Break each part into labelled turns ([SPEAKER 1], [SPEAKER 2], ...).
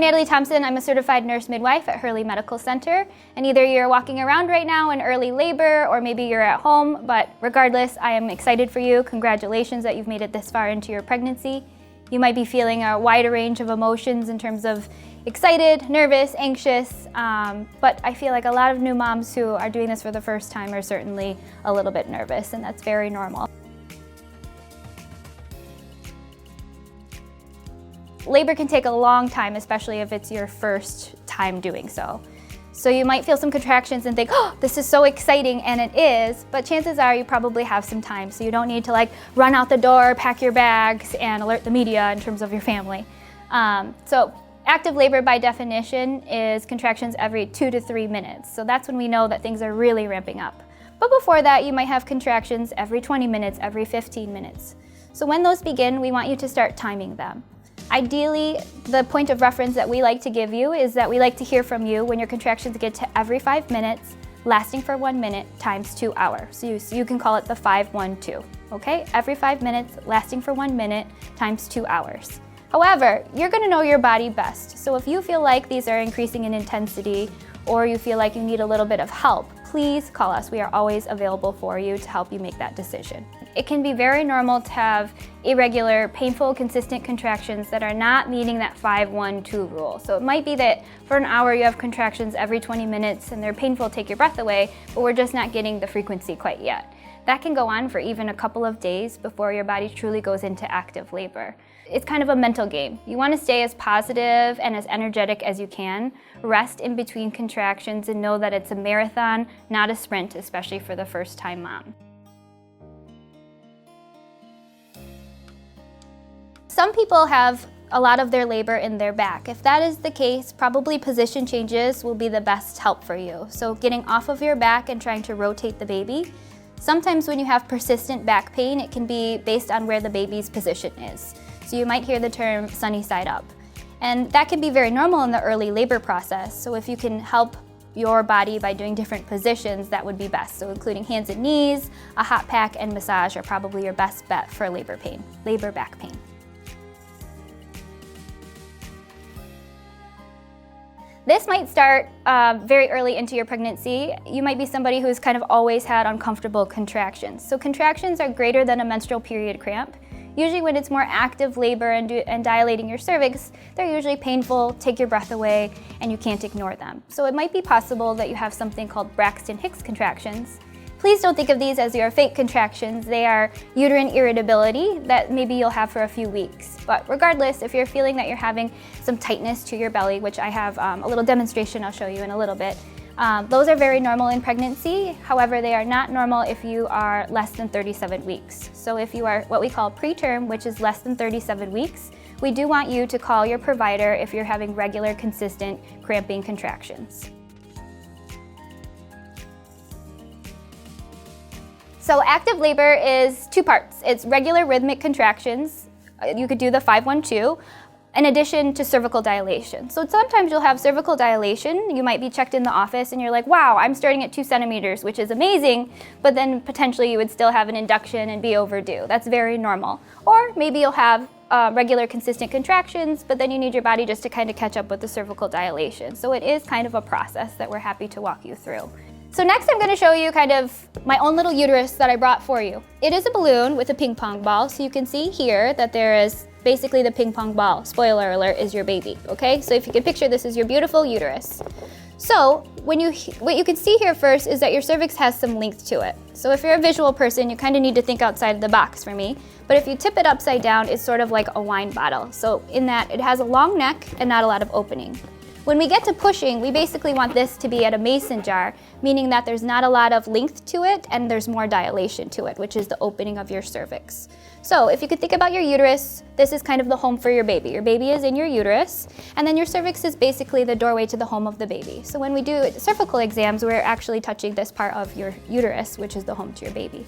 [SPEAKER 1] Natalie Thompson. I'm a certified nurse midwife at Hurley Medical Center, and either you're walking around right now in early labor or maybe you're at home, but regardless, I am excited for you. Congratulations that you've made it this far into your pregnancy. You might be feeling a wider range of emotions in terms of excited, nervous, anxious, but I feel like a lot of new moms who are doing this for the first time are certainly a little bit nervous, and that's very normal. Labor can take a long time, especially if it's your first time doing so. So you might feel some contractions and think, oh, this is so exciting, and it is, but chances are you probably have some time, so you don't need to run out the door, pack your bags, and alert the media in terms of your family. So active labor by definition is contractions every 2 to 3 minutes. So that's when we know that things are really ramping up. But before that, you might have contractions every 20 minutes, every 15 minutes. So when those begin, we want you to start timing them. Ideally, the point of reference that we like to give you is that we like to hear from you when your contractions get to every 5 minutes, lasting for 1 minute times 2 hours. So you can call it the 5-1-2, okay? Every 5 minutes, lasting for 1 minute times 2 hours. However, you're gonna know your body best. So if you feel like these are increasing in intensity or you feel like you need a little bit of help, please call us. We are always available for you to help you make that decision. It can be very normal to have irregular, painful, consistent contractions that are not meeting that 5-1-2 rule. So it might be that for an hour you have contractions every 20 minutes and they're painful, take your breath away, but we're just not getting the frequency quite yet. That can go on for even a couple of days before your body truly goes into active labor. It's kind of a mental game. You want to stay as positive and as energetic as you can. Rest in between contractions and know that it's a marathon, not a sprint, especially for the first-time mom. Some people have a lot of their labor in their back. If that is the case, probably position changes will be the best help for you. So getting off of your back and trying to rotate the baby. Sometimes when you have persistent back pain, it can be based on where the baby's position is. So you might hear the term sunny side up. And that can be very normal in the early labor process. So if you can help your body by doing different positions, that would be best. So including hands and knees, a hot pack, and massage are probably your best bet for labor back pain. This might start very early into your pregnancy. You might be somebody who's kind of always had uncomfortable contractions. So contractions are greater than a menstrual period cramp. Usually when it's more active labor and dilating your cervix, they're usually painful, take your breath away, and you can't ignore them. So it might be possible that you have something called Braxton Hicks contractions. Please don't think of these as your fake contractions. They are uterine irritability that maybe you'll have for a few weeks. But regardless, if you're feeling that you're having some tightness to your belly, which I have a little demonstration I'll show you in a little bit, those are very normal in pregnancy. However, they are not normal if you are less than 37 weeks. So if you are what we call preterm, which is less than 37 weeks, we do want you to call your provider if you're having regular, consistent cramping contractions. So active labor is 2 parts. It's regular rhythmic contractions. You could do the 5-1-2. In addition to cervical dilation. So sometimes you'll have cervical dilation. You might be checked in the office and you're like, wow, I'm starting at 2 centimeters, which is amazing, but then potentially you would still have an induction and be overdue. That's very normal. Or maybe you'll have regular consistent contractions, but then you need your body just to kind of catch up with the cervical dilation. So it is kind of a process that we're happy to walk you through. So next I'm going to show you kind of my own little uterus that I brought for you. It is a balloon with a ping pong ball, so you can see here that there is basically the ping pong ball, spoiler alert, is your baby, okay? So if you can picture this is your beautiful uterus. So what you can see here first is that your cervix has some length to it. So if you're a visual person, you kind of need to think outside of the box for me. But if you tip it upside down, it's sort of like a wine bottle. So in that it has a long neck and not a lot of opening. When we get to pushing, we basically want this to be at a mason jar, meaning that there's not a lot of length to it and there's more dilation to it, which is the opening of your cervix. So if you could think about your uterus, this is kind of the home for your baby. Your baby is in your uterus, and then your cervix is basically the doorway to the home of the baby. So when we do cervical exams, we're actually touching this part of your uterus, which is the home to your baby.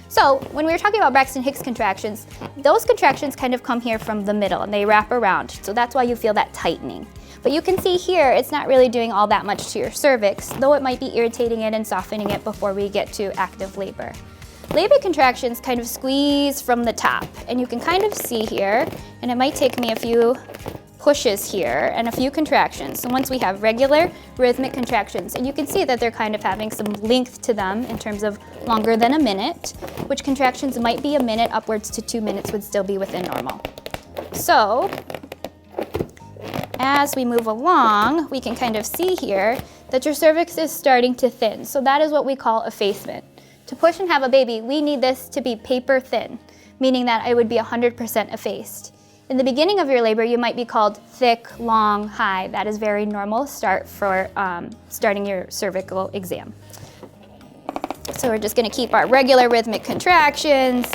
[SPEAKER 1] So when we were talking about Braxton Hicks contractions, those contractions kind of come here from the middle and they wrap around. So that's why you feel that tightening. But you can see here, it's not really doing all that much to your cervix, though it might be irritating it and softening it before we get to active labor. Labor contractions kind of squeeze from the top, and you can kind of see here, and it might take me a few pushes here and a few contractions. So once we have regular rhythmic contractions, and you can see that they're kind of having some length to them in terms of longer than a minute, which contractions might be a minute upwards to 2 minutes would still be within normal. So as we move along, we can kind of see here that your cervix is starting to thin. So that is what we call effacement. To push and have a baby, we need this to be paper thin, meaning that it would be 100% effaced. In the beginning of your labor, you might be called thick, long, high. That is very normal start for starting your cervical exam. So we're just gonna keep our regular rhythmic contractions.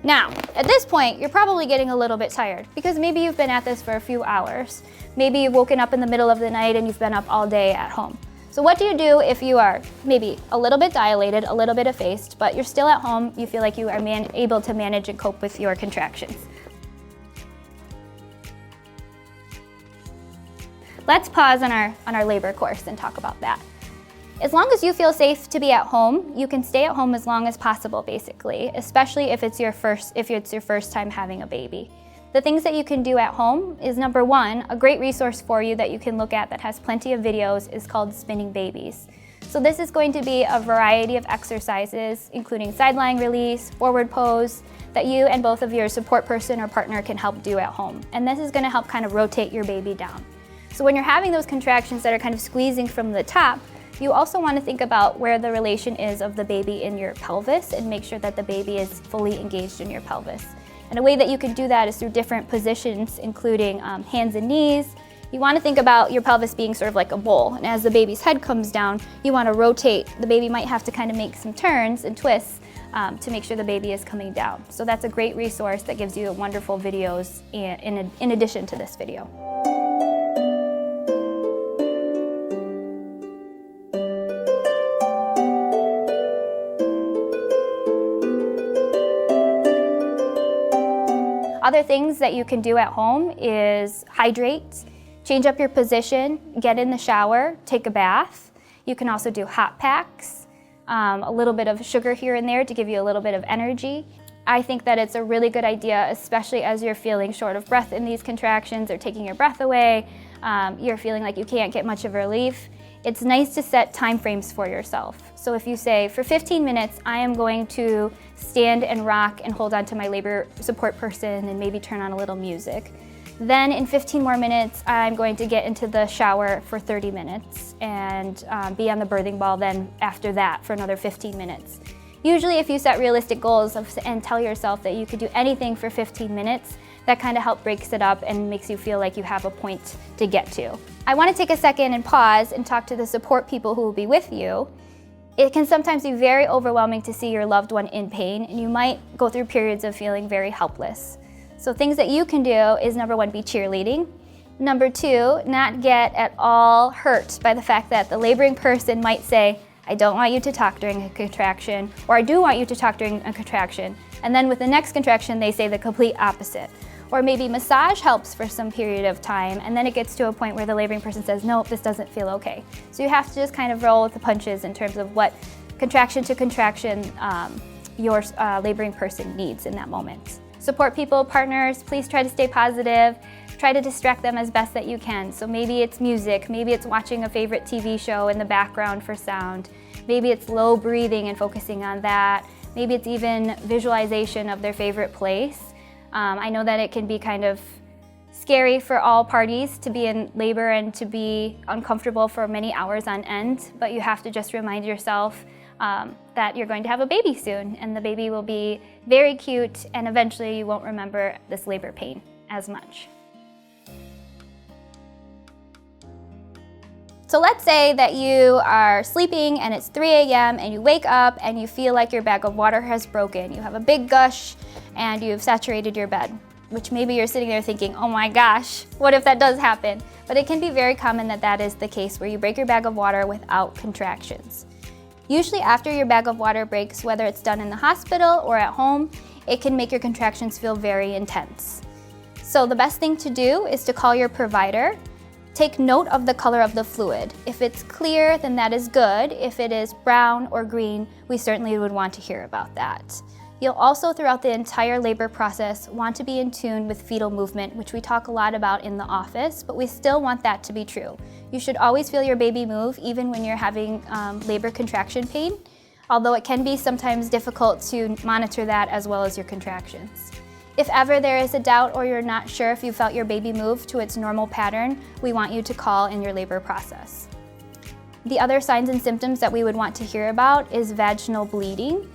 [SPEAKER 1] Now, at this point, you're probably getting a little bit tired because maybe you've been at this for a few hours. Maybe you've woken up in the middle of the night and you've been up all day at home. So what do you do if you are maybe a little bit dilated, a little bit effaced, but you're still at home, you feel like you are able to manage and cope with your contractions? Let's pause on our labor course and talk about that. As long as you feel safe to be at home, you can stay at home as long as possible, basically, especially if it's your first time having a baby. The things that you can do at home is, number one, a great resource for you that you can look at that has plenty of videos is called Spinning Babies. So this is going to be a variety of exercises, including side lying release, forward pose, that you and both of your support person or partner can help do at home. And this is going to help kind of rotate your baby down. So when you're having those contractions that are kind of squeezing from the top, you also want to think about where the relation is of the baby in your pelvis and make sure that the baby is fully engaged in your pelvis. And a way that you can do that is through different positions, including hands and knees. You want to think about your pelvis being sort of like a bowl, and as the baby's head comes down, you want to rotate. The baby might have to kind of make some turns and twists to make sure the baby is coming down. So that's a great resource that gives you wonderful videos in addition to this video. Other things that you can do at home is hydrate, change up your position, get in the shower, take a bath. You can also do hot packs, a little bit of sugar here and there to give you a little bit of energy. I think that it's a really good idea, especially as you're feeling short of breath in these contractions or taking your breath away, you're feeling like you can't get much of relief. It's nice to set time frames for yourself. So if you say, for 15 minutes, I am going to stand and rock and hold on to my labor support person and maybe turn on a little music. Then in 15 more minutes, I'm going to get into the shower for 30 minutes and be on the birthing ball then after that for another 15 minutes. Usually if you set realistic goals and tell yourself that you could do anything for 15 minutes, that kind of helps breaks it up and makes you feel like you have a point to get to. I want to take a second and pause and talk to the support people who will be with you. It can sometimes be very overwhelming to see your loved one in pain, and you might go through periods of feeling very helpless. So things that you can do is, number one, be cheerleading. Number two, not get at all hurt by the fact that the laboring person might say, I don't want you to talk during a contraction, or I do want you to talk during a contraction. And then with the next contraction, they say the complete opposite. Or maybe massage helps for some period of time, and then it gets to a point where the laboring person says, no, this doesn't feel okay. So you have to just kind of roll with the punches in terms of what contraction to contraction your laboring person needs in that moment. Support people, partners, please try to stay positive. Try to distract them as best that you can. So maybe it's music, maybe it's watching a favorite TV show in the background for sound. Maybe it's low breathing and focusing on that. Maybe it's even visualization of their favorite place. I know that it can be kind of scary for all parties to be in labor and to be uncomfortable for many hours on end, but you have to just remind yourself that you're going to have a baby soon, and the baby will be very cute, and eventually you won't remember this labor pain as much. So let's say that you are sleeping and it's 3 a.m. and you wake up and you feel like your bag of water has broken. You have a big gush and you've saturated your bed, which maybe you're sitting there thinking, oh my gosh, what if that does happen? But it can be very common that that is the case, where you break your bag of water without contractions. Usually after your bag of water breaks, whether it's done in the hospital or at home, it can make your contractions feel very intense. So the best thing to do is to call your provider. Take note of the color of the fluid. If it's clear, then that is good. If it is brown or green, we certainly would want to hear about that. You'll also, throughout the entire labor process, want to be in tune with fetal movement, which we talk a lot about in the office, but we still want that to be true. You should always feel your baby move, even when you're having labor contraction pain, although it can be sometimes difficult to monitor that as well as your contractions. If ever there is a doubt or you're not sure if you felt your baby move to its normal pattern, we want you to call in your labor process. The other signs and symptoms that we would want to hear about is vaginal bleeding.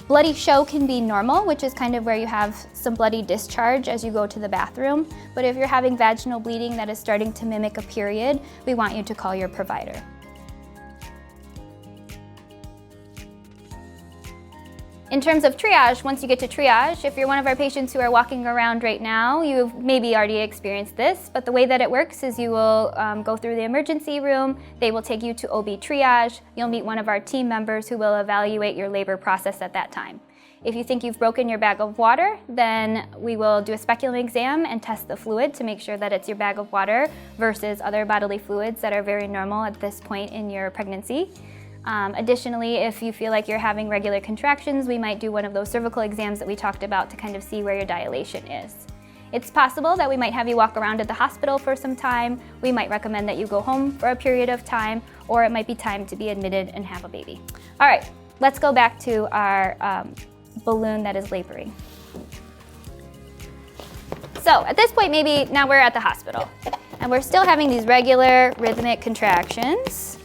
[SPEAKER 1] Bloody show can be normal, which is kind of where you have some bloody discharge as you go to the bathroom. But if you're having vaginal bleeding that is starting to mimic a period, we want you to call your provider. In terms of triage, once you get to triage, if you're one of our patients who are walking around right now, you've maybe already experienced this, but the way that it works is you will go through the emergency room, they will take you to OB triage, you'll meet one of our team members who will evaluate your labor process at that time. If you think you've broken your bag of water, then we will do a speculum exam and test the fluid to make sure that it's your bag of water versus other bodily fluids that are very normal at this point in your pregnancy. Additionally, if you feel like you're having regular contractions, we might do one of those cervical exams that we talked about to kind of see where your dilation is. It's possible that we might have you walk around at the hospital for some time. We might recommend that you go home for a period of time, or it might be time to be admitted and have a baby. All right, let's go back to our balloon that is laboring. So at this point, maybe now we're at the hospital, and we're still having these regular rhythmic contractions.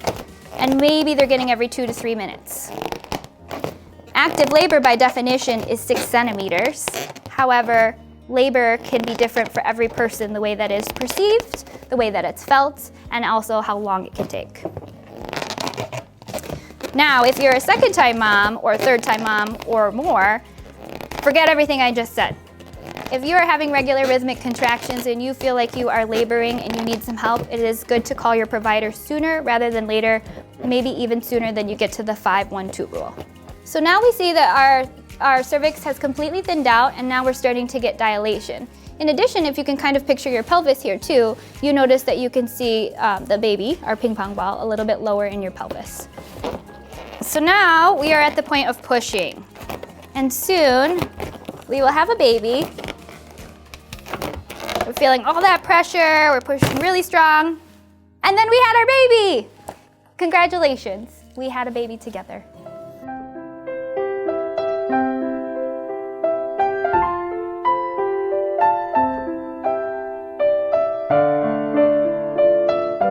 [SPEAKER 1] And maybe they're getting every 2 to 3 minutes. Active labor by definition is 6 centimeters. However, labor can be different for every person, the way that is perceived, the way that it's felt, and also how long it can take. Now, if you're a second-time mom or a third-time mom or more, forget everything I just said. If you are having regular rhythmic contractions and you feel like you are laboring and you need some help, it is good to call your provider sooner rather than later, maybe even sooner than you get to the 5-1-2 rule. So now we see that our cervix has completely thinned out and now we're starting to get dilation. In addition, if you can kind of picture your pelvis here too, you notice that you can see the baby, our ping pong ball, a little bit lower in your pelvis. So now we are at the point of pushing. And soon we will have a baby. We're feeling all that pressure, we're pushing really strong. And then we had our baby! Congratulations, we had a baby together.